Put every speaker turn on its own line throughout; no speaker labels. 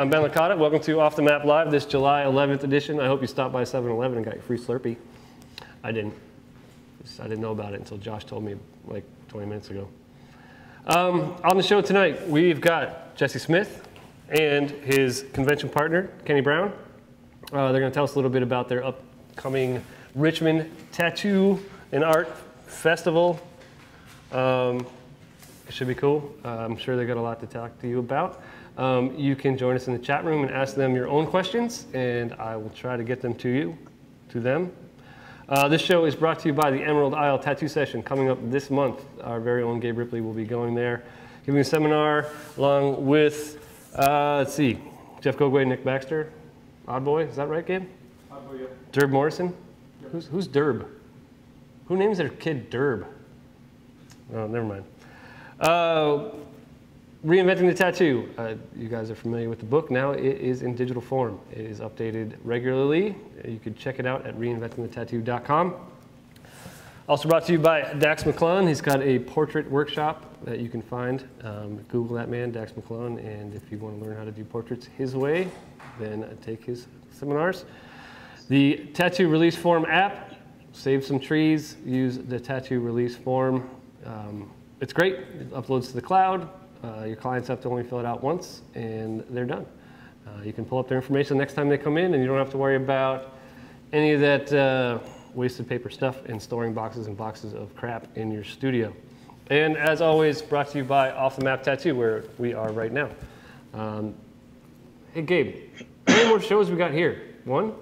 I'm Ben Licata. Welcome to Off the Map Live, this July 11th edition. I hope you stopped by 7-Eleven and got your free Slurpee. I didn't. I didn't know about it until Josh told me like 20 minutes ago. On the show tonight, we've got Jesse Smith and his convention partner, Kenny Brown. They're going to tell us a little bit about their upcoming Richmond Tattoo and Art Festival. It should be cool. I'm sure they got a lot to talk to you about. You can join us in the chat room and ask them your own questions, and I will try to get them to them. This show is brought to you by the Emerald Isle Tattoo Session coming up this month. Our very own Gabe Ripley will be going there, giving a seminar along with, let's see, Jeff Gogway, Nick Baxter, Odd Boy, is that right, Gabe?
Odd Boy, yeah.
Derb Morrison?
Yep.
Who's Derb? Who names their kid Derb? Oh, never mind. Reinventing the Tattoo. You guys are familiar with the book. Now it is in digital form. It is updated regularly. You can check it out at reinventingthetattoo.com. Also brought to you by Dax McClellan. He's got a portrait workshop that you can find. Google that man, Dax McClellan, and if you want to learn how to do portraits his way, then take his seminars. The Tattoo Release Form app. Save some trees. Use the Tattoo Release Form. It's great. It uploads to the cloud. Your clients have to only fill it out once, and they're done. You can pull up their information next time they come in, and you don't have to worry about any of that wasted paper stuff and storing boxes and boxes of crap in your studio. And as always, brought to you by Off the Map Tattoo, where we are right now. Hey, Gabe, how many more shows we got here? One?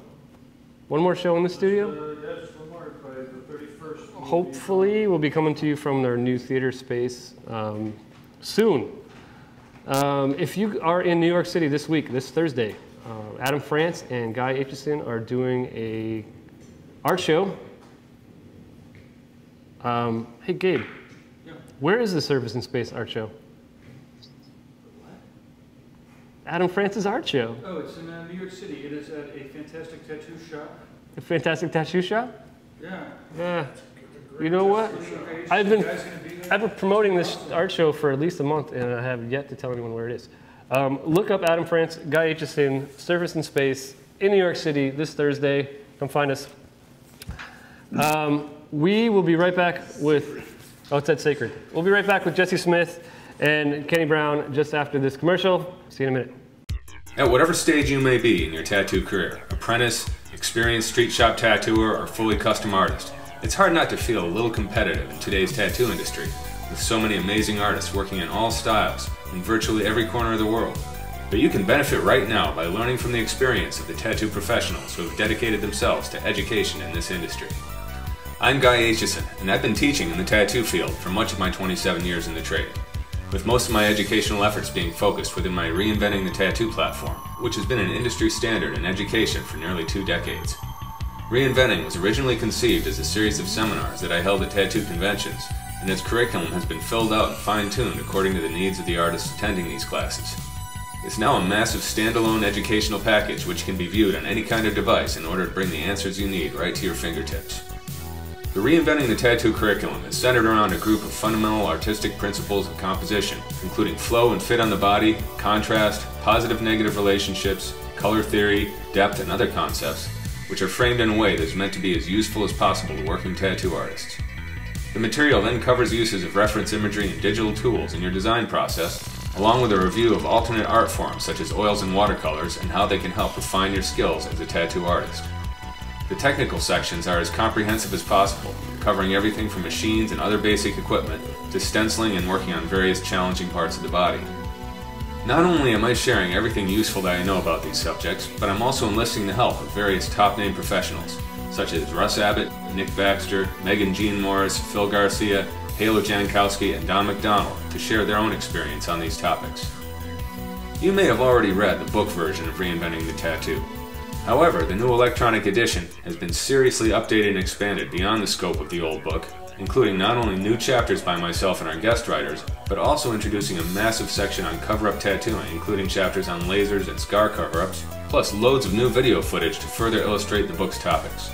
One more show in the studio?
Yes, one more by the 31st.
Hopefully, we'll be coming to you from their new theater space soon. If you are in New York City this week, this Thursday, Adam France and Guy Aitchison are doing a art show. Hey, Gabe,
Yeah.
where is the Surface and Space art show?
What?
Adam France's art show.
Oh, it's in New York City. It is at a fantastic tattoo shop.
A fantastic tattoo shop?
Yeah.
Yeah. You know what? I've been promoting this art show for at least a month, and I have yet to tell anyone where it is. Look up Adam France, Guy Aitchison, Surface and Space in New York City this Thursday. Come find us. We will be right back with, oh, it's Ed Sacred. We'll be right back with Jesse Smith and Kenny Brown just after this commercial. See you in a minute.
At whatever stage you may be in your tattoo career, apprentice, experienced street shop tattooer, or fully custom artist, it's hard not to feel a little competitive in today's tattoo industry, with so many amazing artists working in all styles in virtually every corner of the world. But you can benefit right now by learning from the experience of the tattoo professionals who have dedicated themselves to education in this industry. I'm Guy Aitchison, and I've been teaching in the tattoo field for much of my 27 years in the trade, with most of my educational efforts being focused within my Reinventing the Tattoo platform, which has been an industry standard in education for nearly 2 decades. Reinventing was originally conceived as a series of seminars that I held at tattoo conventions, and its curriculum has been filled out and fine-tuned according to the needs of the artists attending these classes. It's now a massive standalone educational package which can be viewed on any kind of device in order to bring the answers you need right to your fingertips. The Reinventing the Tattoo curriculum is centered around a group of fundamental artistic principles of composition, including flow and fit on the body, contrast, positive-negative relationships, color theory, depth, and other concepts, which are framed in a way that is meant to be as useful as possible to working tattoo artists. The material then covers uses of reference imagery and digital tools in your design process, along with a review of alternate art forms such as oils and watercolors and how they can help refine your skills as a tattoo artist. The technical sections are as comprehensive as possible, covering everything from machines and other basic equipment to stenciling and working on various challenging parts of the body. Not only am I sharing everything useful that I know about these subjects, but I'm also enlisting the help of various top-name professionals, such as Russ Abbott, Nick Baxter, Megan Jean Morris, Phil Garcia, Halo Jankowski, and Don McDonald to share their own experience on these topics. You may have already read the book version of Reinventing the Tattoo. However, the new electronic edition has been seriously updated and expanded beyond the scope of the old book, including not only new chapters by myself and our guest writers, but also introducing a massive section on cover-up tattooing, including chapters on lasers and scar cover-ups, plus loads of new video footage to further illustrate the book's topics.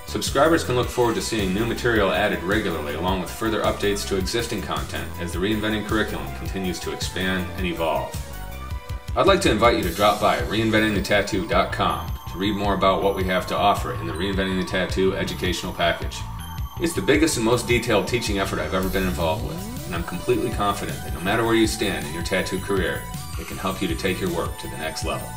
Subscribers can look forward to seeing new material added regularly along with further updates to existing content as the Reinventing curriculum continues to expand and evolve. I'd like to invite you to drop by reinventingthetattoo.com to read more about what we have to offer in the Reinventing the Tattoo educational package. It's the biggest and most detailed teaching effort I've ever been involved with, and I'm completely confident that no matter where you stand in your tattoo career, it can help you to take your work to the next level.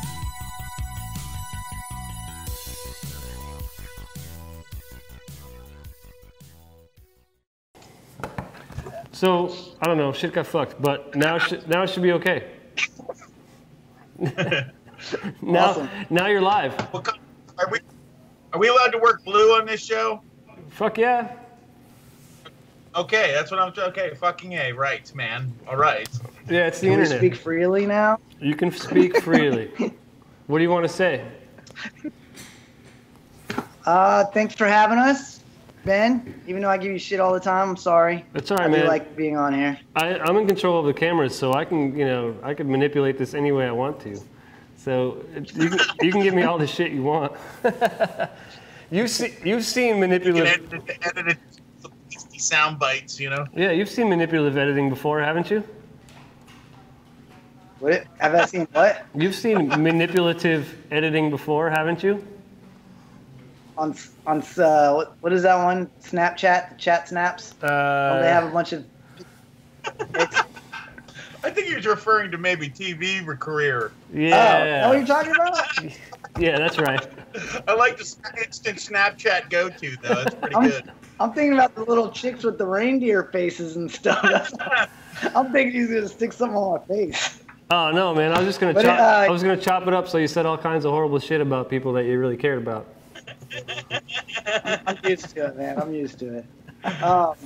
So, I don't know, shit got fucked, but now it should be okay.
Awesome.
Now you're live.
Are we allowed to work blue on this show?
Fuck yeah.
Okay, that's what I'm. Okay, fucking A, right, man. All right.
Yeah, it's the
Can we
internet.
speak freely now?
You can speak freely. What do you want to say?
Thanks for having us, Ben. Even though I give you shit all the time, I'm sorry.
That's all right,
I do
man.
like being on here.
I'm in control of the cameras, so I can, I can manipulate this any way I want to. So you can give me all the shit you want. You've seen manipulative.
You can edit it some tasty sound bites,
Yeah, you've seen manipulative editing before, haven't you?
What? Have I seen what?
You've seen manipulative editing before, haven't you?
On what is that one? Snapchat, the chat snaps. They have a bunch of.
I think he was referring to maybe TV career.
Yeah.
Oh, is that what you're talking about?
Yeah, that's right.
I like the instant Snapchat go-to though. That's pretty good.
I'm thinking about the little chicks with the reindeer faces and stuff. I'm thinking he's gonna stick something on my face.
Oh no, man! I was just gonna I was gonna chop it up so you said all kinds of horrible shit about people that you really cared about.
I'm used to it, man. I'm used to it. But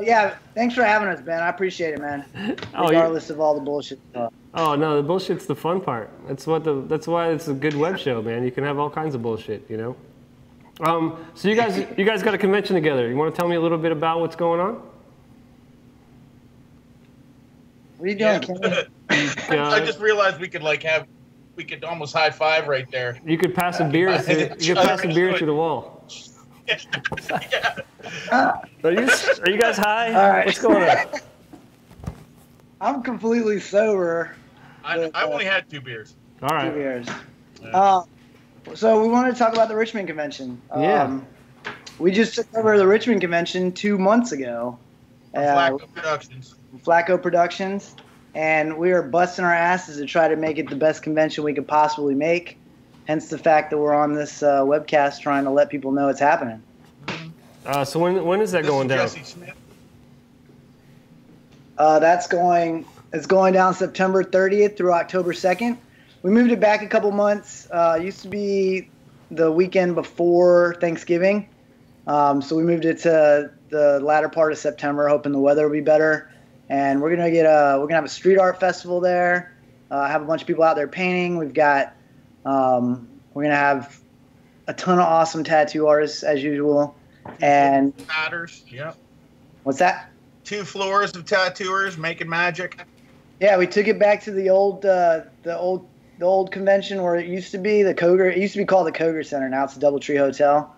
yeah, thanks for having us, Ben. I appreciate it, man. Regardless of all the bullshit stuff.
Oh no, the bullshit's the fun part. That's why it's a good web show, man. You can have all kinds of bullshit, So you guys got a convention together. You want to tell me a little bit about what's going on?
What are you doing, Kenny?
I just realized we could almost high five right there.
You could pass a beer. You could pass a beer through the wall.
Yeah.
Are you guys high?
All right.
What's going on?
I'm completely sober.
I only had 2 beers.
All right.
2 beers. So we wanted to talk about the Richmond convention.
Yeah.
We just took over the Richmond convention 2 months ago.
Flacco Productions.
Flacco Productions. And we are busting our asses to try to make it the best convention we could possibly make. Hence the fact that we're on this webcast trying to let people know it's happening.
So when is that going down?
Jesse Smith.
It's going down September 30th through October 2nd. We moved it back a couple months. It used to be the weekend before Thanksgiving. So we moved it to the latter part of September, hoping the weather will be better. And we're gonna have a street art festival there. Have a bunch of people out there painting. We've got we're gonna have a ton of awesome tattoo artists as usual. And
Matters. Yep.
what's that?
2 floors of tattooers making magic.
Yeah, we took it back to the old convention where it used to be the Koger. It used to be called the Koger Center. Now it's the DoubleTree Hotel.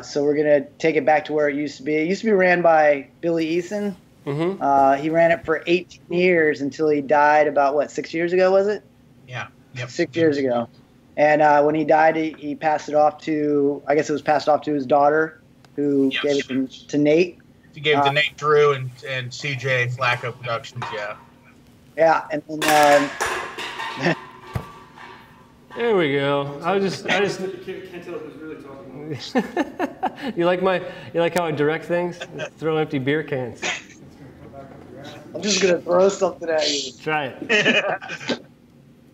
So we're gonna take it back to where it used to be. It used to be ran by Billy Eason.
Mm-hmm.
He ran it for 18 years until he died about 6 years ago, was it?
Yeah. Yep.
6 years ago. And when he died, he passed it off to, I guess it was passed off to his daughter, who gave it to Nate.
He gave it to Nate Drew and CJ Flacco Productions. Yeah.
Yeah, and then
There we go. I just
Can't tell who's really talking.
you like how I direct things? Throw empty beer cans.
I'm just gonna throw something at you.
Try it.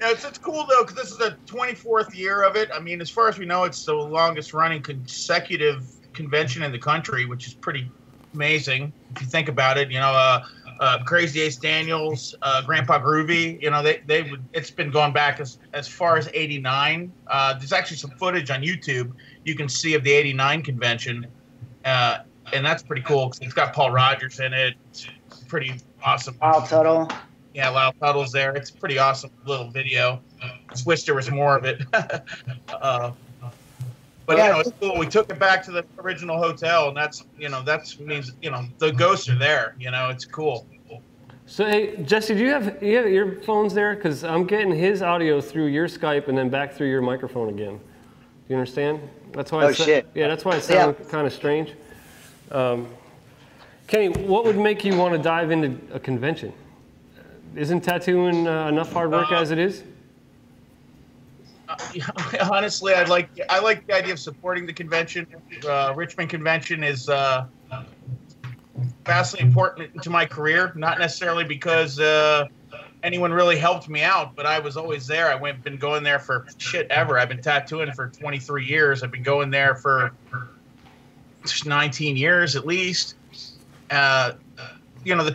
Yeah, it's cool though because this is the 24th year of it. I mean, as far as we know, it's the longest running consecutive convention in the country, which is pretty amazing if you think about it. Crazy Ace Daniels, Grandpa Groovy. It's been going back as far as '89. There's actually some footage on YouTube you can see of the '89 convention, and that's pretty cool because it's got Paul Rogers in it. It's pretty awesome.
Lyle Tuttle.
Yeah, Lyle Tuttle's there. It's a pretty awesome little video. I wish there was more of it. But it's cool. We took it back to the original hotel, and that means the ghosts are there. It's cool.
So, hey, Jesse, do you have earphones there? Because I'm getting his audio through your Skype and then back through your microphone again. Do you understand? That's why.
Shit.
Yeah, that's why it sounds kind of strange. Kenny, what would make you want to dive into a convention? Isn't tattooing enough hard work as it is?
Honestly, I like the idea of supporting the convention. Richmond convention is vastly important to my career. Not necessarily because anyone really helped me out, but I was always there. Been going there for shit ever. I've been tattooing for 23 years. I've been going there for 19 years at least. The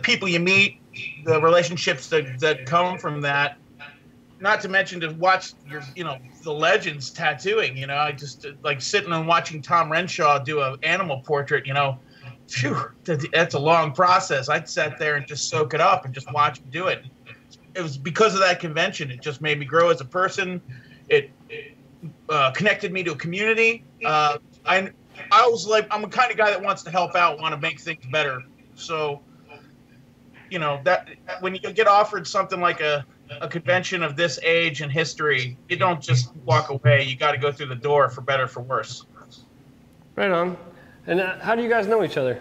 people you meet, the relationships that come from that. Not to mention to watch the legends tattooing. I just like sitting and watching Tom Renshaw do an animal portrait. Phew, that's a long process. I'd sat there and just soak it up and just watch him do it. It was because of that convention. It just made me grow as a person. It connected me to a community. I was like, I'm the kind of guy that wants to help out, want to make things better. So, that when you get offered something like a convention of this age and history, you don't just walk away. You got to go through the door, for better, for worse.
Right on. And how do you guys know each other?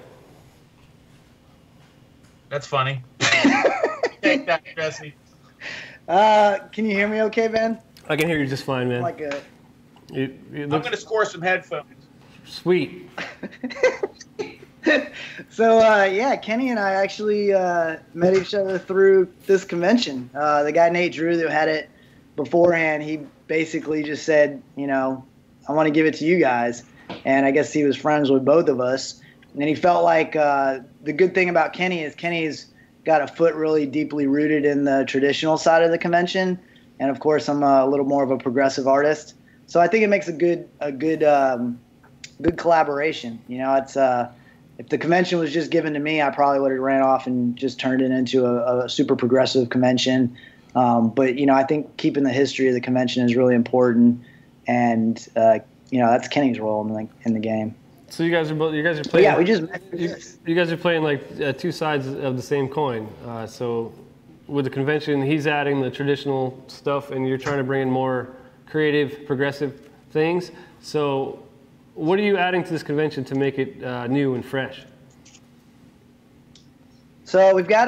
That's funny. Take that, Jesse.
Can you hear me okay, Ben?
I can hear you just fine, man.
I'm going to score some headphones.
Sweet.
So, Kenny and I actually met each other through this convention. The guy, Nate Drew, that had it beforehand, he basically just said, I want to give it to you guys. And I guess he was friends with both of us. And he felt like the good thing about Kenny is Kenny's got a foot really deeply rooted in the traditional side of the convention. And, of course, I'm a little more of a progressive artist. So I think it makes a good collaboration. It's if the convention was just given to me, I probably would have ran off and just turned it into a super progressive convention. But I think keeping the history of the convention is really important, and that's Kenny's role in the game.
So you guys are playing.
Yeah, we just
you guys are playing like two sides of the same coin. So with the convention, he's adding the traditional stuff, and you're trying to bring in more creative, progressive things. So what are you adding to this convention to make it new and fresh?
So we've got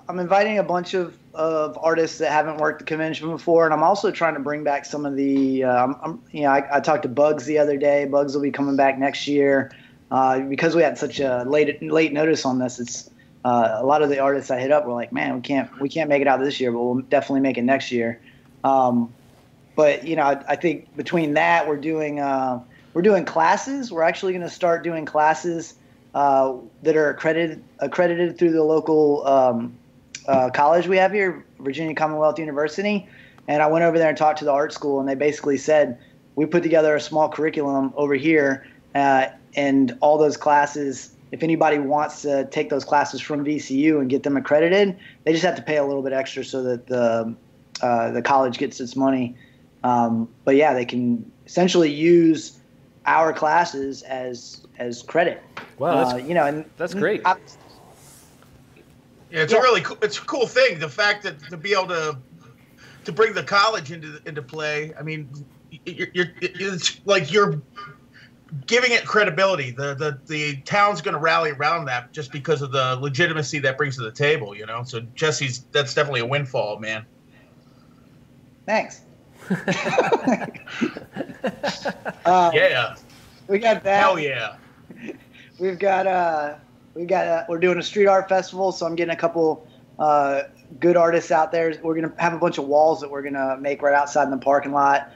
I'm inviting a bunch of artists that haven't worked the convention before, and I'm also trying to bring back some of the. I talked to Bugs the other day. Bugs will be coming back next year because we had such a late notice on this. It's a lot of the artists I hit up were like, "Man, we can't make it out this year, but we'll definitely make it next year." But I think between that, we're doing classes. We're actually going to start doing classes that are accredited through the local college we have here, Virginia Commonwealth University. And I went over there and talked to the art school, and they basically said, we put together a small curriculum over here, and all those classes, if anybody wants to take those classes from VCU and get them accredited, they just have to pay a little bit extra so that the college gets its money. But yeah, they can essentially use our classes as credit.
Wow, that's great.
It's a cool thing. The fact that to be able to bring the college into play. I mean, it's like you're giving it credibility. The town's going to rally around that just because of the legitimacy that brings to the table. So that's definitely a windfall, man.
Thanks.
Yeah.
We got that.
Hell yeah.
We're doing a street art festival, so I'm getting a couple good artists out there. We're gonna have a bunch of walls that we're gonna make right outside in the parking lot.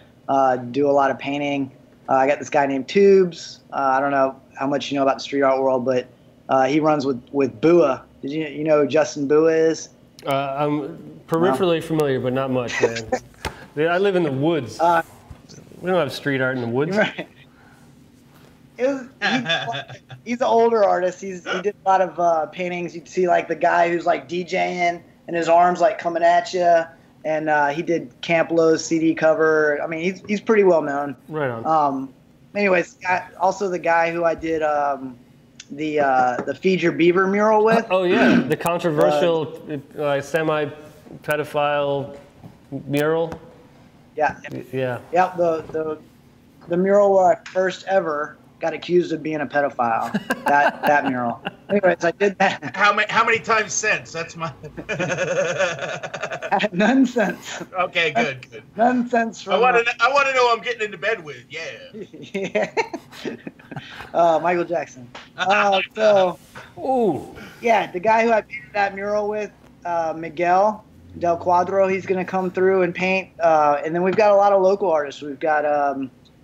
Do a lot of painting. I got this guy named Tubes. I don't know how much you know about the street art world, but he runs with Bua. Did you know who Justin Bua is?
I'm peripherally familiar, but not much, man. I live in the woods. We don't have street art in the woods.
Right. He's an older artist. He did a lot of paintings. You'd see like the guy who's like DJing and his arms like coming at you. And he did Camp Lowe's CD cover. I mean, he's pretty well known.
Right on.
Anyways, also the guy who I did the Feed Your Beaver mural with.
Oh yeah, the controversial semi-pedophile mural.
Yeah.
Yeah.
Yeah. The mural where I first ever got accused of being a pedophile. that mural. Anyways, I did that.
How many times since? That's my.
None since.
Okay, good.
None since. From
I want to know who I'm getting into bed with. Yeah.
Michael Jackson. So.
Ooh.
Yeah, the guy who I painted that mural with, Miguel Del Cuadro, he's going to come through and paint. And then we've got a lot of local artists. We've got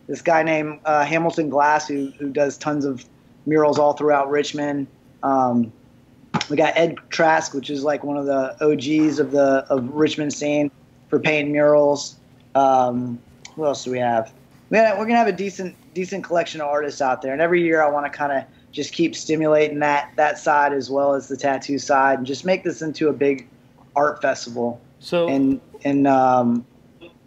this guy named Hamilton Glass who does tons of murals all throughout Richmond. We got Ed Trask, which is like one of the OGs of Richmond scene for painting murals. Who else do we have? We're going to have a decent collection of artists out there. And every year I want to kind of just keep stimulating that side as well as the tattoo side and just make this into a big art festival.
So
and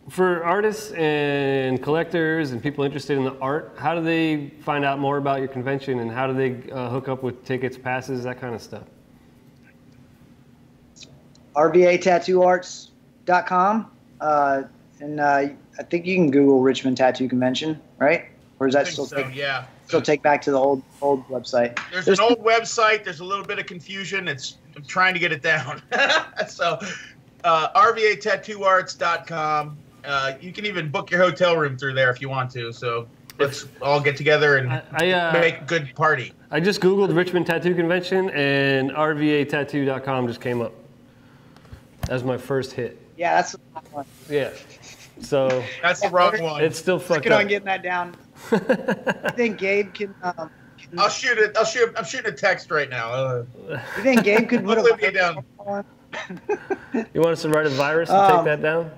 for artists and collectors and people interested in the art, how do they find out more about your convention, and how do they hook up with tickets, passes, that kind of stuff?
RVATattooArts.com. And I think you can Google Richmond Tattoo Convention, right? Or is that still take back to the old website?
There's an old website. There's a little bit of confusion. I'm trying to get it down. So RVATattooArts.com. You can even book your hotel room through there if you want to. So let's all get together and make a good party.
I just Googled Richmond Tattoo Convention, and RVATattoo.com just came up as my first hit.
Yeah, that's the wrong one.
Yeah. So
that's the wrong one.
It's still fucked
Working
up.
on getting that down. I think Gabe can.
I'll shoot it. I'm shooting a text right now.
You think Gabe could put
it down?
You
want us to write a virus and take that down?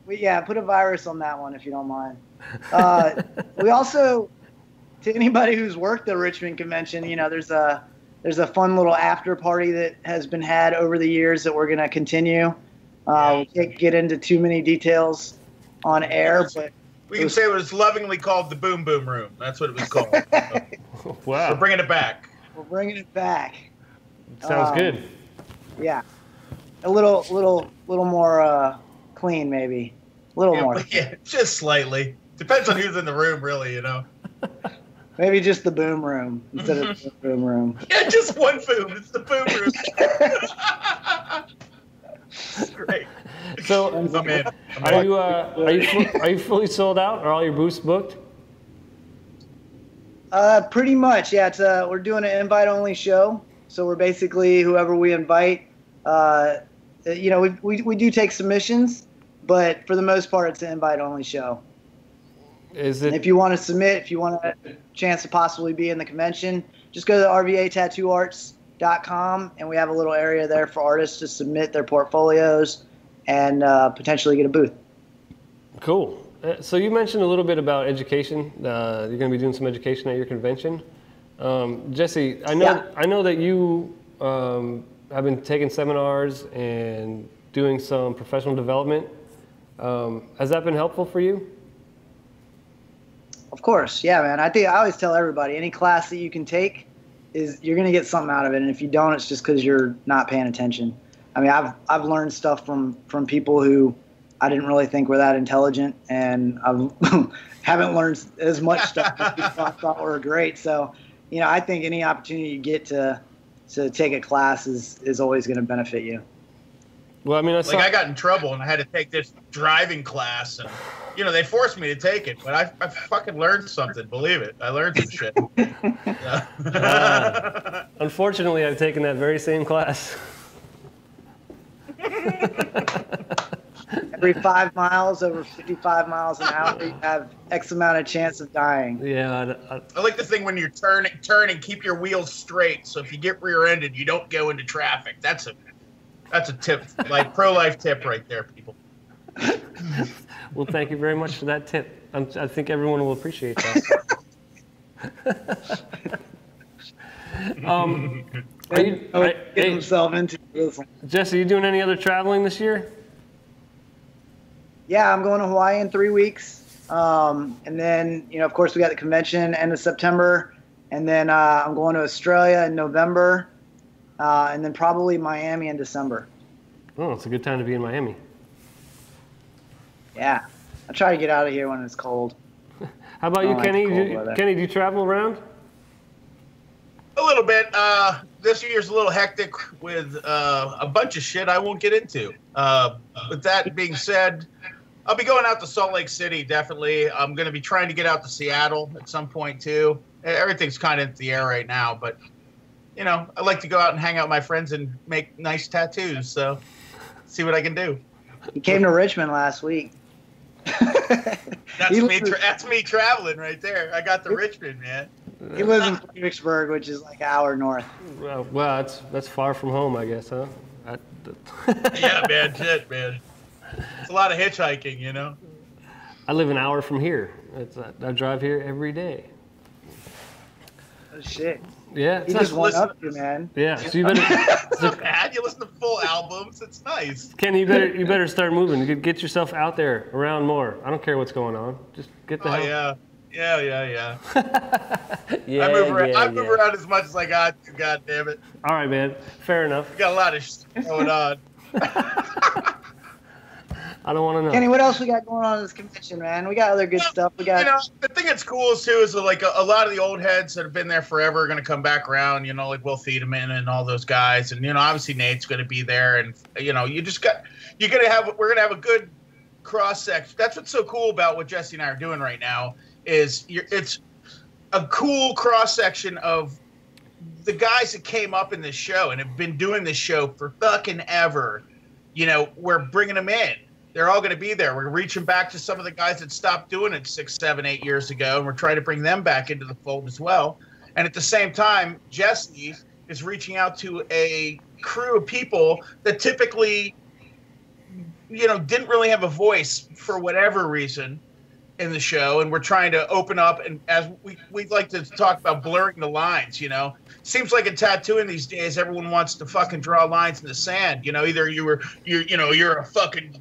Yeah, put a virus on that one if you don't mind. We also, to anybody who's worked the Richmond convention, there's a fun little after party that has been had over the years that we're going to continue. We can't get into too many details on air, but
we can say it was lovingly called the Boom Boom Room. That's what it was called.
Wow.
We're bringing it back.
We're bringing it back.
Sounds good.
Yeah, a little more clean, maybe. A little more.
Yeah, just slightly. Depends on who's in the room, really.
Maybe just the boom room instead of the boom room.
Yeah, just one boom. It's the boom room. Great.
So,
I'm in.
Are you fully sold out? Are all your booths booked?
Pretty much. Yeah, we're doing an invite-only show, so we're basically whoever we invite. We do take submissions, but for the most part, it's an invite-only show. And if you want to submit, if you want a chance to possibly be in the convention, just go to RVATattooArts.com, and we have a little area there for artists to submit their portfolios and potentially get a booth.
Cool. So you mentioned a little bit about education. You're going to be doing some education at your convention. Jesse, I know that you have been taking seminars and doing some professional development. Has that been helpful for you?
Of course, yeah, man. I always tell everybody, any class that you can take, you're going to get something out of it, and if you don't, it's just because you're not paying attention. I mean, I've learned stuff from people who I didn't really think were that intelligent, and I haven't learned as much stuff as people I thought were great. So, I think any opportunity you get to take a class is always going to benefit you.
Well, I mean,
I got in trouble and I had to take this driving class, and they forced me to take it, but I fucking learned something. Believe it, I learned some shit.
Unfortunately, I've taken that very same class.
Every 5 miles over 55 miles an hour, you have X amount of chance of dying.
Yeah.
I like the thing when you're turning, keep your wheels straight. So if you get rear-ended, you don't go into traffic. That's a tip, like pro-life tip right there, people.
Well, thank you very much for that tip. I think everyone will appreciate that.
Get himself into this.
Jesse, you doing any other traveling this year?
Yeah, I'm going to Hawaii in 3 weeks. And then, of course, we got the convention end of September. And then I'm going to Australia in November, and then probably Miami in December.
Oh, it's a good time to be in Miami.
Yeah, I try to get out of here when it's cold.
How about you,
like
Kenny?
cold weather.
Kenny, do you travel around?
A little bit. This year's a little hectic with a bunch of shit I won't get into. With that being said, I'll be going out to Salt Lake City, definitely. I'm going to be trying to get out to Seattle at some point, too. Everything's kind of in the air right now, but, you know, I like to go out and hang out with my friends and make nice tattoos, so see what I can do.
He came to Richmond last week.
That's me traveling right there. I got the Richmond, man.
He lives in Fredericksburg, which is like an hour north.
Well, that's far from home, I guess, huh?
Yeah, man, shit, man. It's a lot of hitchhiking, you know?
I live an hour from here. I drive here every day.
Oh, shit.
Yeah.
He just went up you, man.
Yeah, so you better...
It's not bad. You listen to full albums. It's nice.
Kenny, you better start moving. You get yourself out there, around more. I don't care what's going on. Just get the hell...
Yeah. Yeah.
Yeah,
I move around as much as I got to, God damn it.
All right, man. Fair enough.
We got a lot of shit going on.
I don't want to know.
Kenny, what else we got going on at this convention, man? We got other good stuff. We got.
You know, the thing that's cool is too is like a lot of the old heads that have been there forever are going to come back around. You know, like Will Thiedemann and all those guys, and you know, obviously Nate's going to be there, and you know, we're going to have a good cross section. That's what's so cool about what Jesse and I are doing right now is it's a cool cross section of the guys that came up in this show and have been doing this show for fucking ever. You know, we're bringing them in. They're all going to be there. We're reaching back to some of the guys that stopped doing it 6, 7, 8 years ago, and we're trying to bring them back into the fold as well. And at the same time, Jesse is reaching out to a crew of people that typically, you know, didn't really have a voice for whatever reason in the show, and we're trying to open up. And as we like to talk about blurring the lines, you know, seems like in tattooing these days, everyone wants to fucking draw lines in the sand. You know, either you're a fucking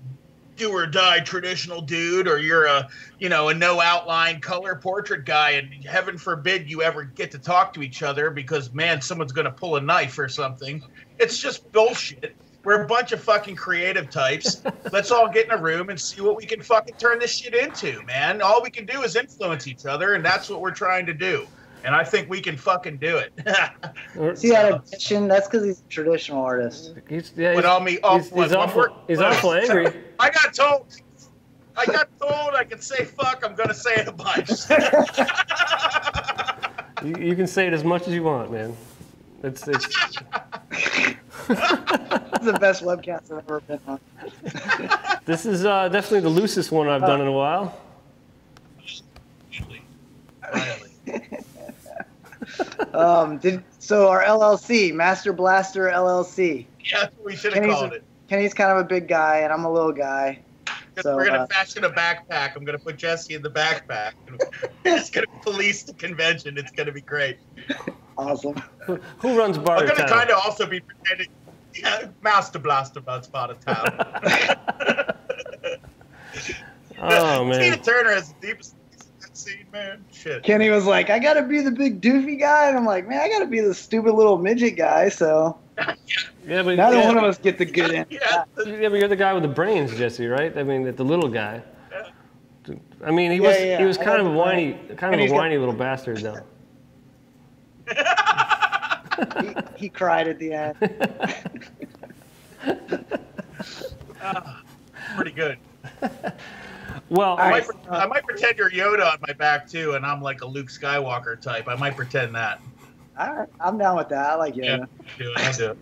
do or die traditional dude, or you're a no outline color portrait guy, and heaven forbid you ever get to talk to each other because, man, someone's going to pull a knife or something. It's just bullshit. We're a bunch of fucking creative types. Let's all get in a room and see what we can fucking turn this shit into, man. All we can do is influence each other, and that's what we're trying to do. And I think we can fucking do it.
See that addition? That's because he's a traditional artist.
He's awful angry.
I got told I could say fuck. I'm going to say it a bunch.
You can say it as much as you want, man. It's
This is the best webcast I've ever been on.
This is definitely the loosest one I've done in a while.
So our LLC, Master Blaster LLC.
Yeah, that's what we should have called it.
Kenny's kind of a big guy, and I'm a little guy. So,
we're going to fashion a backpack. I'm going to put Jesse in the backpack. It's going to police the convention. It's going to be great.
Awesome.
Who runs Bar
I'm
of
going to
Town?
kind of also be pretending. Yeah, Master Blaster runs Bar of Town.
Oh, man.
Tina Turner has the deepest scene, man. Shit.
Kenny was like, I got to be the big doofy guy. And I'm like, man, I got to be the stupid little midget guy. So
Yeah, but
neither one of us get the good end.
Yeah.
but you're the guy with the brains, Jesse, right? I mean, the little guy. I mean, he was kind of a whiny little bastard, though.
He cried at the end.
Pretty good.
Well,
I might pretend you're Yoda on my back too, and I'm like a Luke Skywalker type. I might pretend that.
All right, I'm down with that. I like Yoda.
Yeah, I do it.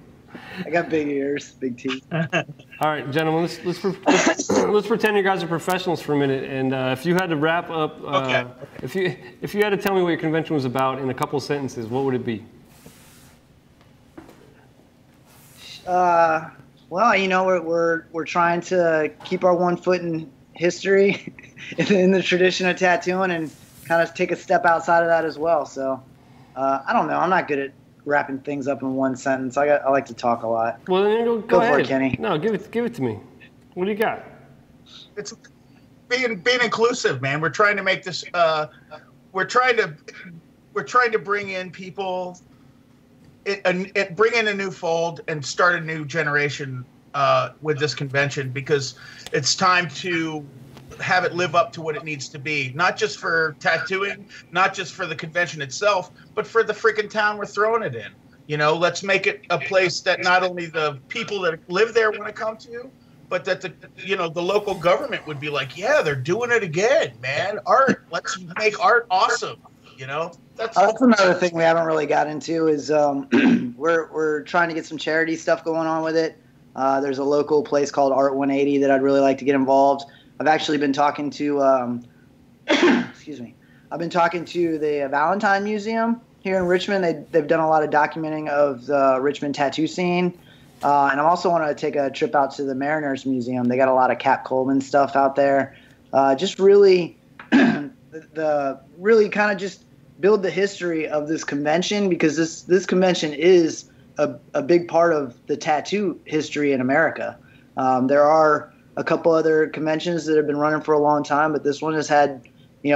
I got big ears, big teeth.
all right, gentlemen, let's pretend you guys are professionals for a minute, and if you had to wrap up,
Okay.
if you had to tell me what your convention was about in a couple sentences, what would it be?
Well, you know, we're trying to keep our one foot in history in the tradition of tattooing and kind of take a step outside of that as well. So I don't know. I'm not good at wrapping things up in one sentence. I like to talk a lot.
Well, then go ahead.
for it, Kenny.
No, give it to me. What do you got?
It's being inclusive, man. We're trying to make this. We're trying to we're trying to bring in people, bring in a new fold and start a new generation with this convention, because it's time to have it live up to what it needs to be, not just for tattooing, not just for the convention itself, but for the freaking town we're throwing it in. You know, let's make it a place that not only the people that live there want to come to, but that the local government would be like, yeah, they're doing it again, man. Art, let's make art awesome. You know, that's
another thing we haven't really got into is we're trying to get some charity stuff going on with it. There's a local place called Art 180 that I'd really like to get involved. I've actually been talking to, excuse me, I've been talking to the Valentine Museum here in Richmond. They've done a lot of documenting of the Richmond tattoo scene. And I also want to take a trip out to the Mariners Museum. They got a lot of Cap Coleman stuff out there. Just really, really kind of just build the history of this convention, because this convention is a big part of the tattoo history in America. There are a couple other conventions that have been running for a long time, but this one has had,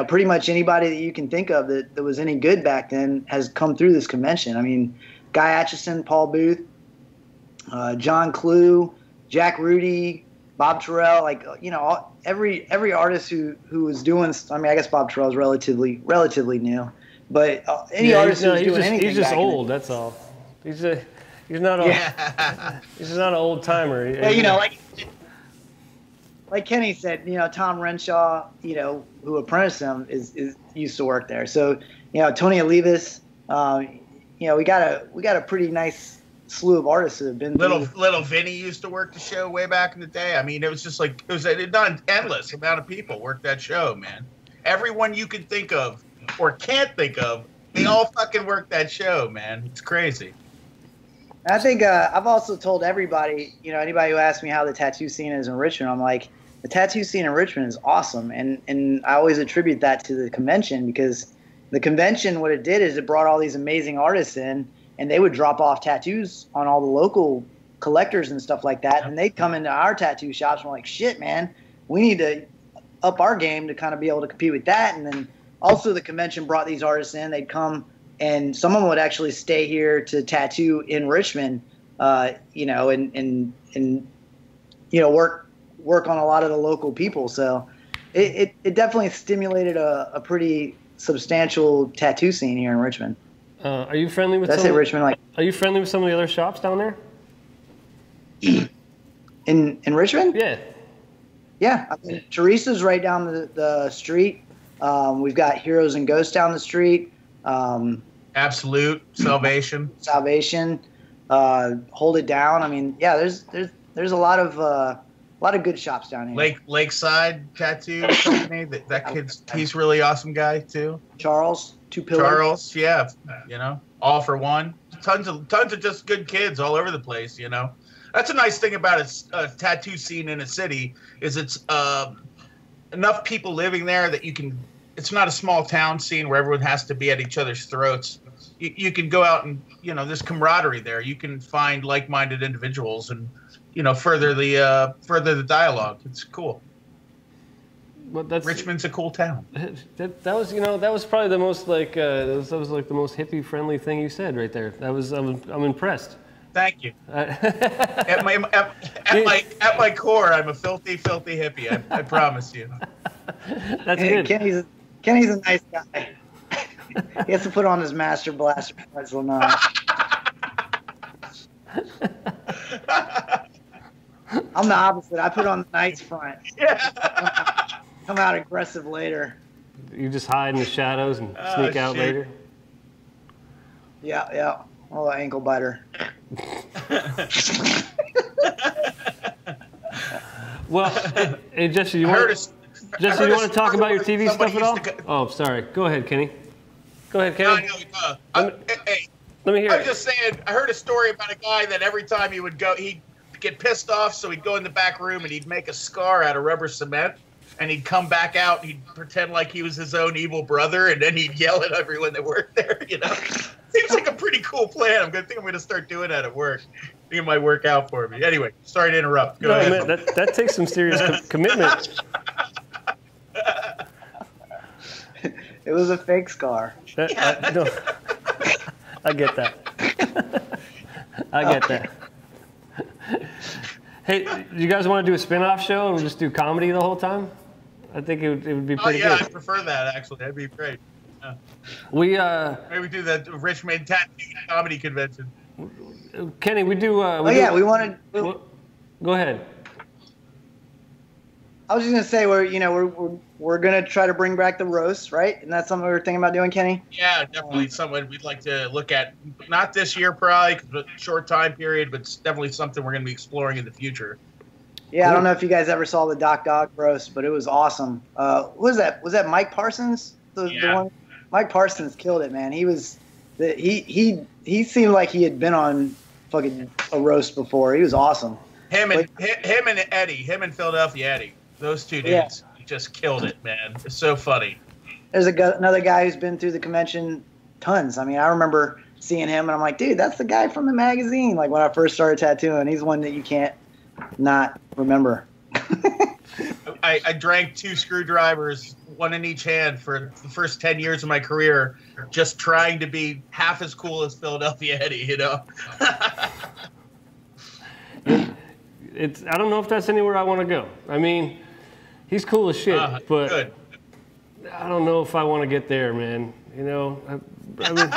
pretty much anybody that you can think of that was any good back then has come through this convention. I mean, Guy Aitchison, Paul Booth, John Clue, Jack Rudy, Bob Terrell, every artist who was doing. I mean, I guess Bob Terrell is relatively new, but any artist who's doing anything.
He's just old. That's all. He's not an old timer.
Yeah, like Kenny said, Tom Renshaw, who apprenticed him is used to work there. So, Tony Olivas, we got a pretty nice slew of artists that have been
little Vinny used to work the show way back in the day. I mean, it was just like an endless amount of people worked that show, man. Everyone you can think of or can't think of, they all fucking worked that show, man. It's crazy.
I think I've also told everybody, anybody who asks me how the tattoo scene is in Richmond, I'm like, the tattoo scene in Richmond is awesome, and I always attribute that to the convention, because the convention, what it did is it brought all these amazing artists in, and they would drop off tattoos on all the local collectors and stuff like that, and they'd come into our tattoo shops, and we're like, shit, man, we need to up our game to kind of be able to compete with that. And then also the convention brought these artists in. They'd come, and some of them would actually stay here to tattoo in Richmond, and work on a lot of the local people. So it definitely stimulated a pretty substantial tattoo scene here in Richmond.
Are you friendly with?
Richmond.
Are you friendly with some of the other shops down there?
In Richmond?
Yeah.
Yeah. I mean, Teresa's right down the street. We've got Heroes and Ghosts down the street.
Absolute Salvation.
Hold It Down. I mean, yeah. There's a lot of good shops down here.
Lakeside Tattoo Company. That kid's he's really awesome guy too.
Charles, Two Pillars.
Charles, yeah. All for one. Tons of just good kids all over the place. That's a nice thing about a tattoo scene in a city is it's enough people living there that you can. It's not a small town scene where everyone has to be at each other's throats. You can go out and there's camaraderie there. You can find like-minded individuals and further the dialogue. It's cool.
Well,
Richmond's a cool town.
That was probably the most that was like the most hippie friendly thing you said right there. I'm impressed.
Thank you. At my core, I'm a filthy hippie. I promise you.
That's good.
Kenny's a nice guy. He has to put on his Master Blaster pretzel now. I'm the opposite. I put on the Knights front.
Yeah.
Come out aggressive later.
You just hide in the shadows and sneak out later.
Yeah. Oh, ankle biter.
Well, hey Jesse, you want to talk about your TV stuff at all? Oh, sorry. Go ahead, Kenny.
Hey,
let me hear
I'm
it.
just saying, I heard a story about a guy that every time he would go, he'd get pissed off, so he'd go in the back room and he'd make a scar out of rubber cement, and he'd come back out and he'd pretend like he was his own evil brother, and then he'd yell at everyone that worked there, Seems like a pretty cool plan. I'm going to start doing that at work. I think it might work out for me. Anyway, sorry to interrupt. Go ahead.
Man, that takes some serious commitment.
It was a fake scar.
I get that. I get that. Hey, you guys want to do a spin-off show and we'll just do comedy the whole time? I think it would be pretty good.
I prefer that, actually. That'd be great. Yeah.
Maybe
do the Richmond Tattoo Comedy Convention.
Kenny, we do...
we wanted...
Go ahead.
I was just gonna say we're gonna try to bring back the roast, right? And that's something we were thinking about doing, Kenny.
Yeah, definitely something we'd like to look at. Not this year, probably, 'cause it's a short time period, but it's definitely something we're gonna be exploring in the future.
Yeah, cool. I don't know if you guys ever saw the Doc Dog roast, but it was awesome. What was that? Was that Mike Parsons? The one? Mike Parsons killed it, man. He seemed like he had been on fucking a roast before. He was awesome.
Him and Eddie, him and Philadelphia Eddie. Those two dudes just killed it, man. It's so funny.
There's another guy who's been through the convention tons. I mean, I remember seeing him, and I'm like, dude, that's the guy from the magazine. Like, when I first started tattooing, he's one that you can't not remember.
I drank 2 screwdrivers, one in each hand, for the first 10 years of my career, just trying to be half as cool as Philadelphia Eddie, you know?
I don't know if that's anywhere I want to go. I mean, he's cool as shit, but
good.
I don't know if I want to get there, man. You know, I mean,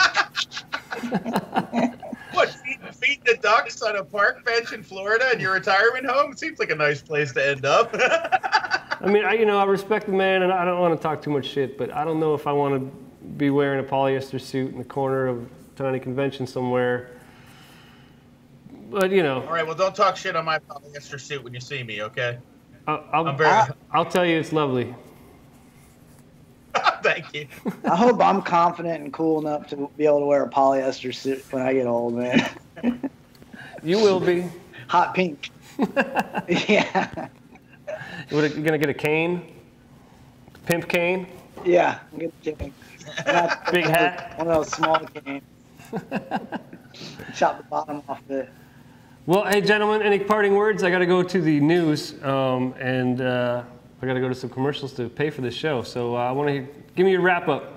what, feed the ducks on a park bench in Florida in your retirement home? It seems like a nice place to end up.
I mean, I respect the man, and I don't want to talk too much shit, but I don't know if I want to be wearing a polyester suit in the corner of a tiny convention somewhere. But, you know.
All right, well, don't talk shit on my polyester suit when you see me, okay?
I'll tell you it's lovely.
Thank you.
I hope I'm confident and cool enough to be able to wear a polyester suit when I get old, man.
You will be.
Hot pink. Yeah.
You gonna get a cane? Pimp cane?
Yeah, I'm get a cane.
Big hat?
One of those small canes. Chop the bottom off of it.
Well, hey, gentlemen, any parting words? I got to go to the news, and I got to go to some commercials to pay for this show. So I want to give me your wrap up.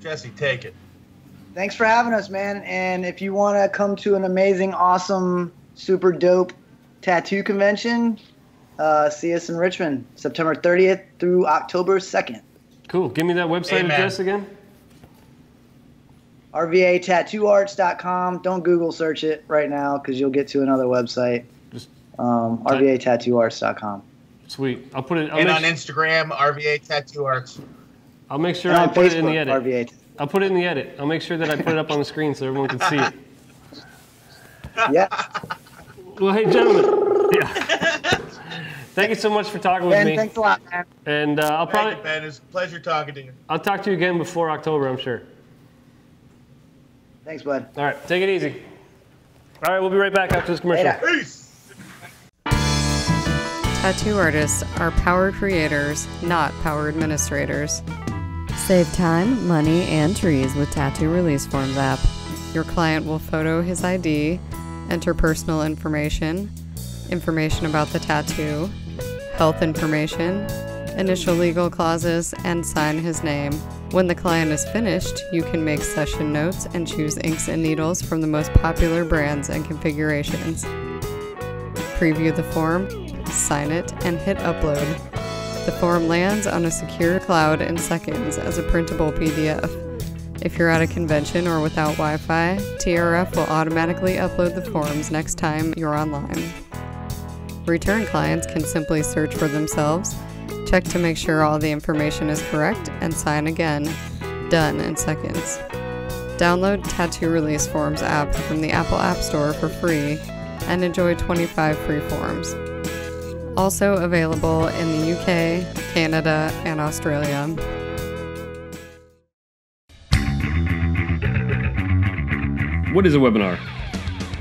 Jesse, take it.
Thanks for having us, man. And if you want to come to an amazing, awesome, super dope tattoo convention, see us in Richmond, September 30th through October 2nd.
Cool. Give me that website address again. RVAtattooarts.com. Don't Google search it right now because you'll get to another website. Just RVAtattooarts.com. Sweet. I'll put it.
And on Instagram, RVA Tattoo Arts.
I'll make sure I put it in the edit. I'll put it in the edit. I'll make sure that I put it up on the screen so everyone can see it.
Yeah.
Well, hey, gentlemen. Yeah. Thank you so much for talking with me.
Thanks a lot, man.
And I'll probably.
Thank you, Ben. It's a pleasure talking to you.
I'll talk to you again before October, I'm sure.
Thanks, bud.
All right, take it easy. All right, we'll be right back after this commercial.
Peace.
Tattoo artists are power creators, not power administrators. Save time, money, and trees with Tattoo Release Forms app. Your client will photo his ID, enter personal information, information about the tattoo, health information, initial legal clauses, and sign his name. When the client is finished, you can make session notes and choose inks and needles from the most popular brands and configurations. Preview the form, sign it, and hit upload. The form lands on a secure cloud in seconds as a printable PDF. If you're at a convention or without Wi-Fi, TRF will automatically upload the forms next time you're online. Return clients can simply search for themselves, check to make sure all the information is correct, and sign again. Done in seconds. Download Tattoo Release Forms app from the Apple App Store for free and enjoy 25 free forms. Also available in the UK, Canada, and Australia.
What is a webinar?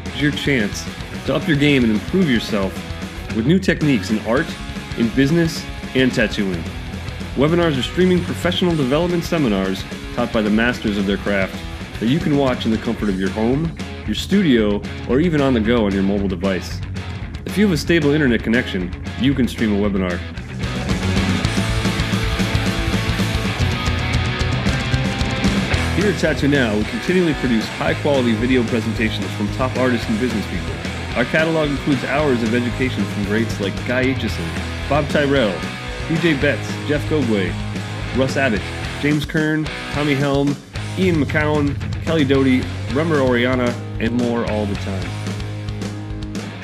It's your chance to up your game and improve yourself with new techniques in art, in business, and tattooing. Webinars are streaming professional development seminars taught by the masters of their craft that you can watch in the comfort of your home, your studio, or even on the go on your mobile device. If you have a stable internet connection, you can stream a webinar. Here at Tattoo Now, we continually produce high-quality video presentations from top artists and business people. Our catalog includes hours of education from greats like Guy Aitchison, Bob Tyrell, DJ Betts, Jeff Gogway, Russ Abbott, James Kern, Tommy Helm, Ian McCowan, Kelly Doty, Rummer Oriana, and more all the time.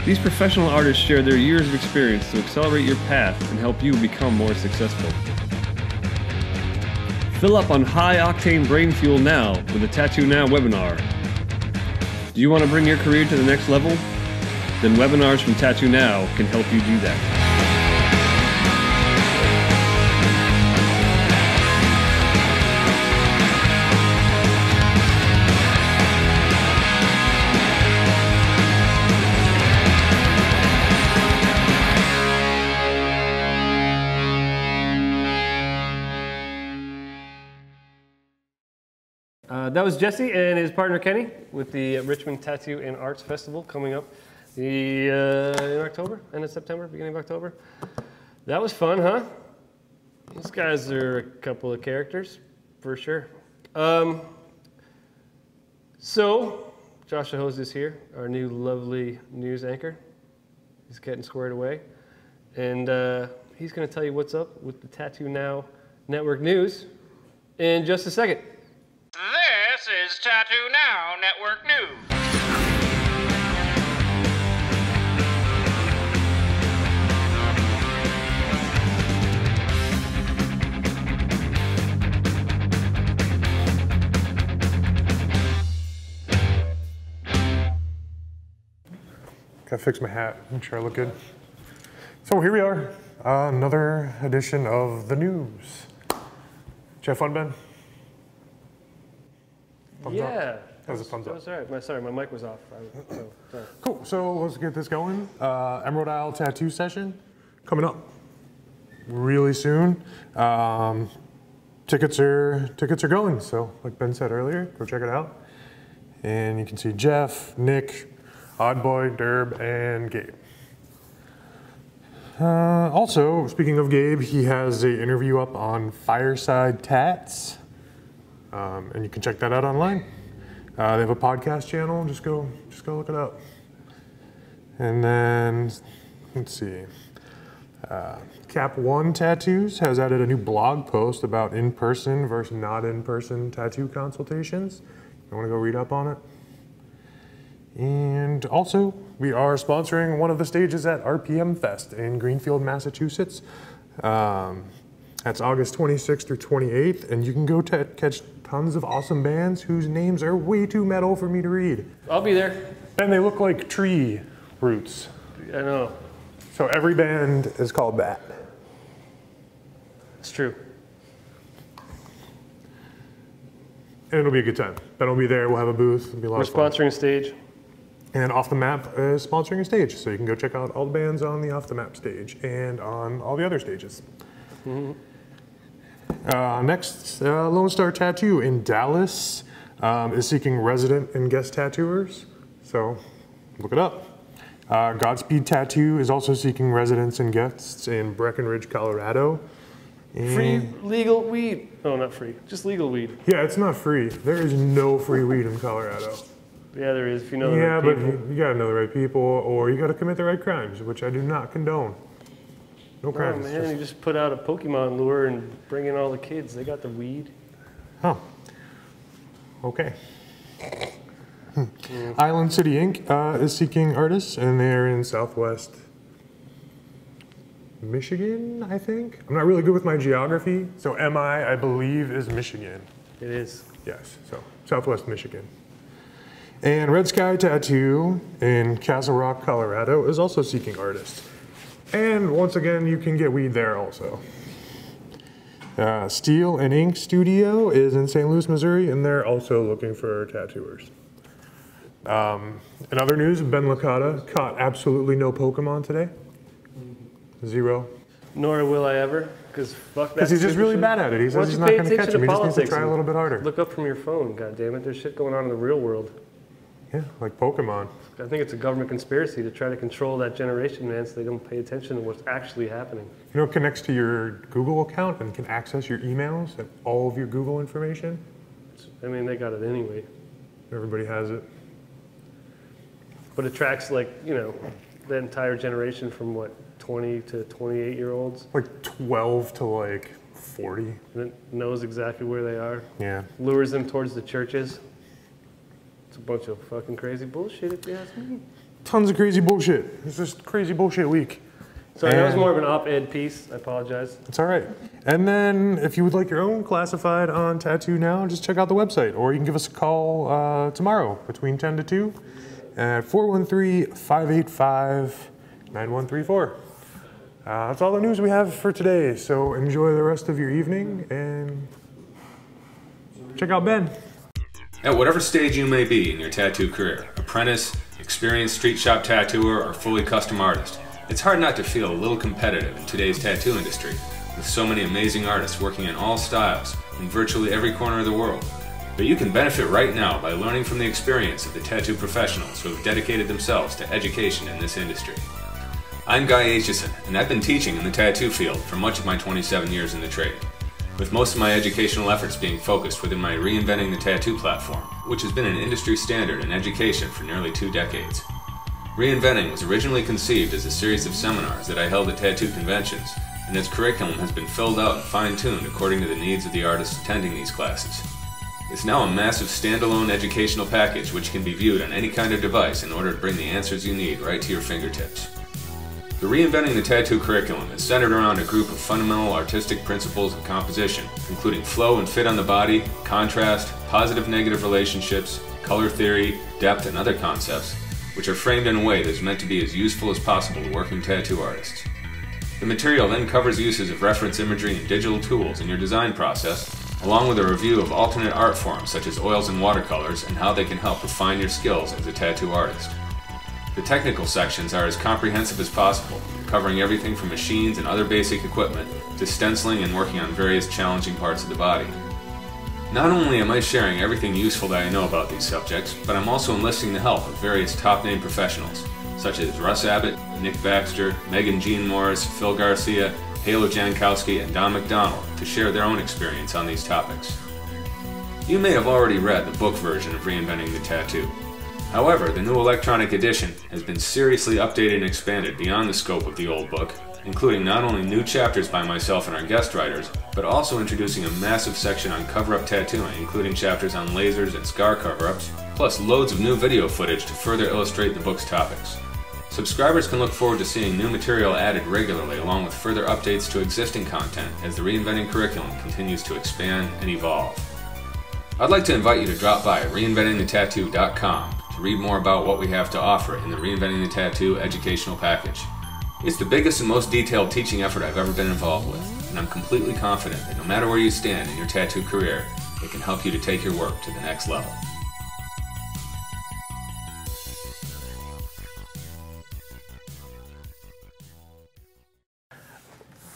These professional artists share their years of experience to accelerate your path and help you become more successful. Fill up on high-octane brain fuel now with a Tattoo Now webinar. Do you want to bring your career to the next level? Then webinars from Tattoo Now can help you do that.
That was Jesse and his partner Kenny with the Richmond Tattoo and Arts Festival coming up in October, end of September, beginning of October. That was fun, huh? These guys are a couple of characters, for sure. So, Josh Hose is here, our new lovely news anchor. He's getting squared away. And he's going to tell you what's up with the Tattoo Now Network news in just a second.
This is Tattoo Now Network News.
Gotta fix my hat, make sure I look good. So here we are, another edition of the news. Did you have fun, Ben? Thumbs
Yeah.
Up? That was a thumbs up.
That was all right. Sorry, my mic was off. Sorry.
Cool, so let's get this going. Emerald Isle Tattoo Session coming up really soon. Tickets are going, so like Ben said earlier, go check it out. And you can see Jeff, Nick, Oddboy, Derb, and Gabe. Also, speaking of Gabe, he has an interview up on Fireside Tats. And you can check that out online. They have a podcast channel. Just go look it up. And then, let's see. Cap One Tattoos has added a new blog post about in-person versus not in-person tattoo consultations. You want to go read up on it? And also, we are sponsoring one of the stages at RPM Fest in Greenfield, Massachusetts. That's August 26th through 28th, and you can go catch tons of awesome bands whose names are way too metal for me to read.
I'll be there.
And they look like tree roots.
I know.
So every band is called that.
It's true.
And it'll be a good time. Ben will be there, we'll have a booth, it'll be a lot
We're
of fun.
sponsoring a stage.
And Off the Map is sponsoring a stage, so you can go check out all the bands on the Off the Map stage and on all the other stages. Mm-hmm. Next, Lone Star Tattoo in Dallas is seeking resident and guest tattooers, so look it up. Godspeed Tattoo is also seeking residents and guests in Breckenridge, Colorado. And
Free legal weed. Oh, not free, just legal weed.
yeah, it's not free. There is no free weed in Colorado.
Yeah, there is, if you know the
Yeah,
right
but
people.
you gotta know the right people, or you gotta commit the right crimes, which I do not condone. No
Oh
crimes.
man, you just put out a Pokemon lure and bring in all the kids. They got the weed.
Oh, okay. Island City Inc. Is seeking artists, and they're in Southwest Michigan, I think. I'm not really good with my geography, so I believe, is Michigan.
It is.
Yes, so Southwest Michigan. And Red Sky Tattoo in Castle Rock, Colorado is also seeking artists. And once again, you can get weed there also. Steel and Ink Studio is in St. Louis, Missouri, and they're also looking for tattooers. In other news, Ben Licata caught absolutely no Pokemon today. Zero.
Nor will I ever, because fuck that.
Because he's just really
shit.
bad at it. He
Why
says
don't
he's
you
not
pay
going to catch
attention
him.
to
He just needs to
politics
try a
and
little bit harder.
Look up from your phone, goddammit. There's shit going on in the real world.
Yeah, like Pokemon.
I think it's a government conspiracy to try to control that generation, man, so they don't pay attention to what's actually happening.
You know, it connects to your Google account and can access your emails and all of your Google information.
I mean, they got it anyway.
Everybody has it.
But it tracks, like, you know, the entire generation from, what, 20 to 28-year-olds?
Like 12 to like 40.
And it knows exactly where they are.
Yeah.
Lures them towards the churches. It's a bunch of fucking crazy bullshit, if you ask me.
Tons of crazy bullshit. It's just crazy bullshit week.
Sorry, that was more of an op-ed piece. I apologize.
It's all right. And then if you would like your own classified on Tattoo Now, just check out the website. Or you can give us a call tomorrow between 10 to 2 at 413-585-9134. That's all the news we have for today. So enjoy the rest of your evening and check out Ben.
At whatever stage you may be in your tattoo career, apprentice, experienced street shop tattooer, or fully custom artist, it's hard not to feel a little competitive in today's tattoo industry, with so many amazing artists working in all styles in virtually every corner of the world. But you can benefit right now by learning from the experience of the tattoo professionals who have dedicated themselves to education in this industry. I'm Guy Aitchison, and I've been teaching in the tattoo field for much of my 27 years in the trade, with most of my educational efforts being focused within my Reinventing the Tattoo platform, which has been an industry standard in education for nearly 2 decades. Reinventing was originally conceived as a series of seminars that I held at tattoo conventions, and its curriculum has been filled out and fine-tuned according to the needs of the artists attending these classes. It's now a massive standalone educational package which can be viewed on any kind of device in order to bring the answers you need right to your fingertips. The Reinventing the Tattoo curriculum is centered around a group of fundamental artistic principles of composition, including flow and fit on the body, contrast, positive-negative relationships, color theory, depth, and other concepts, which are framed in a way that is meant to be as useful as possible to working tattoo artists. The material then covers uses of reference imagery and digital tools in your design process, along with a review of alternate art forms such as oils and watercolors and how they can help refine your skills as a tattoo artist. The technical sections are as comprehensive as possible, covering everything from machines and other basic equipment to stenciling and working on various challenging parts of the body. Not only am I sharing everything useful that I know about these subjects, but I'm also enlisting the help of various top-name professionals, such as Russ Abbott, Nick Baxter, Megan Jean Morris, Phil Garcia, Halo Jankowski, and Don McDonald to share their own experience on these topics. You may have already read the book version of Reinventing the Tattoo. However, the new electronic edition has been seriously updated and expanded beyond the scope of the old book, including not only new chapters by myself and our guest writers, but also introducing a massive section on cover-up tattooing, including chapters on lasers and scar cover-ups, plus loads of new video footage to further illustrate the book's topics. Subscribers can look forward to seeing new material added regularly, along with further updates to existing content as the Reinventing curriculum continues to expand and evolve. I'd like to invite you to drop by reinventingthetattoo.com to read more about what we have to offer in the Reinventing the Tattoo educational package. It's the biggest and most detailed teaching effort I've ever been involved with, and I'm completely confident that no matter where you stand in your tattoo career, it can help you to take your work to the next level.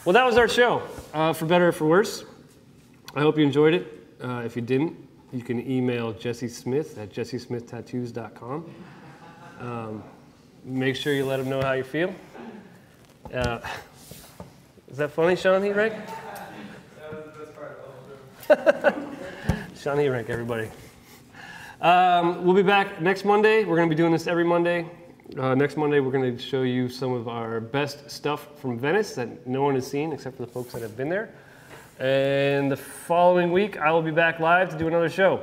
Well, that was our show, for better or for worse. I hope you enjoyed it. If you didn't, you can email Jesse Smith at jessesmithtattoos.com. Make sure you let him know how you feel. Is that funny, Sean Heatrank?
That was the best part of it.
Sean Heatrank, everybody. We'll be back next Monday. We're going to be doing this every Monday. Next Monday, we're going to show you some of our best stuff from Venice that no one has seen except for the folks that have been there. And the following week, I will be back live to do another show.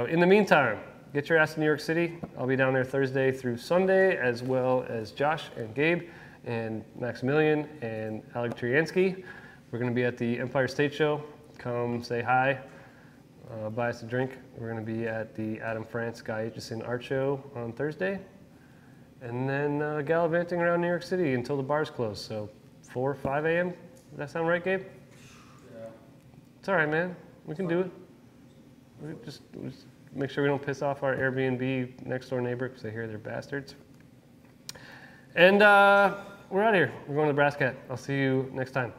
In the meantime, get your ass to New York City. I'll be down there Thursday through Sunday, as well as Josh and Gabe and Maximilian and Alec Triansky. We're going to be at the Empire State Show. Come say hi, buy us a drink. We're going to be at the Adam France Guy Aitchison Art Show on Thursday. And then gallivanting around New York City until the bars close. So 4 or 5 a.m. Does that sound right, Gabe?
Yeah.
It's all right, man. We can do it. We just make sure we don't piss off our Airbnb next door neighbor because they hear they're bastards. And we're out of here. We're going to the Brass Cat. I'll see you next time.